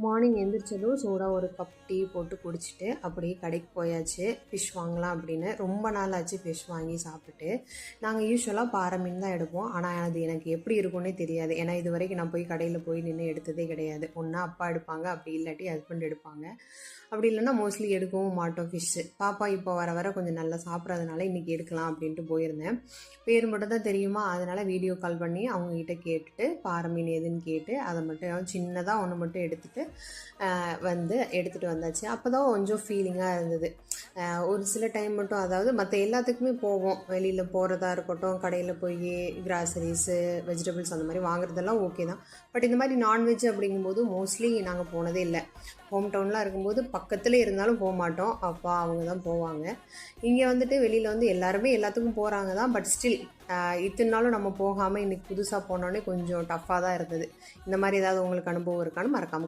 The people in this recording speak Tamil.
மார்னிங் எந்திரிச்சதும் சூடாக ஒரு கப் டீ போட்டு குடிச்சிட்டு அப்படியே கடைக்கு போயாச்சு ஃபிஷ் வாங்கலாம் அப்படின்னு. ரொம்ப நாள் ஆச்சு ஃபிஷ் வாங்கி சாப்பிட்டு. நாங்கள் யூஸ்வலாக பாறை மீன் தான் எடுப்போம். ஆனால் அது எனக்கு எப்படி இருக்குன்னே தெரியாது. ஏன்னா இது வரைக்கும் நான் போய் கடையில் போய் நின்று எடுத்ததே கிடையாது. ஒன்றா அப்பா எடுப்பாங்க, அப்படி இல்லாட்டி ஹஸ்பண்ட் எடுப்பாங்க. அப்படி இல்லைன்னா மோஸ்ட்லி எடுக்கவும் மாட்டோம் ஃபிஷ்ஷு. பாப்பா இப்போ வர வர கொஞ்சம் நல்லா சாப்பிட்றதுனால இன்றைக்கி எடுக்கலாம் அப்படின்ட்டு போயிருந்தேன். பேர் மட்டும் தான் தெரியுமா, அதனால் வீடியோ கால் பண்ணி அவங்கக்கிட்ட கேட்டுட்டு பாறை மீன் எதுன்னு கேட்டு அதை மட்டும் சின்னதாக ஒன்று மட்டும் எடுத்துகிட்டு எடுத்துகிட்டு வந்தாச்சு. அப்போ தான் கொஞ்சம் ஃபீலிங்காக இருந்தது. ஒரு சில டைம் மட்டும், அதாவது மற்ற எல்லாத்துக்குமே போவோம், வெளியில் போகிறதா இருக்கட்டும், கடையில் போய் கிராசரிஸு வெஜிடபிள்ஸ் அந்த மாதிரி வாங்குறதெல்லாம் ஓகே தான். பட் இந்த மாதிரி நான்வெஜ் அப்படிங்கும்போது மோஸ்ட்லி நாங்கள் போனதே இல்லை. ஹோம் டவுன்லாம் இருக்கும்போது பக்கத்தில் இருந்தாலும் போக மாட்டோம். அப்பா அவங்க தான் போவாங்க. இங்கே வந்துட்டு வெளியில் வந்து எல்லாருமே எல்லாத்துக்கும் போகிறாங்க தான். பட் ஸ்டில் இத்தனை நாளும் நம்ம போகாமல் இன்றைக்கி புதுசாக போனோடனே கொஞ்சம் டஃப்பாக தான் இருந்தது. இந்த மாதிரி ஏதாவது உங்களுக்கு அனுபவம் இருக்கான்னு மறக்காமல்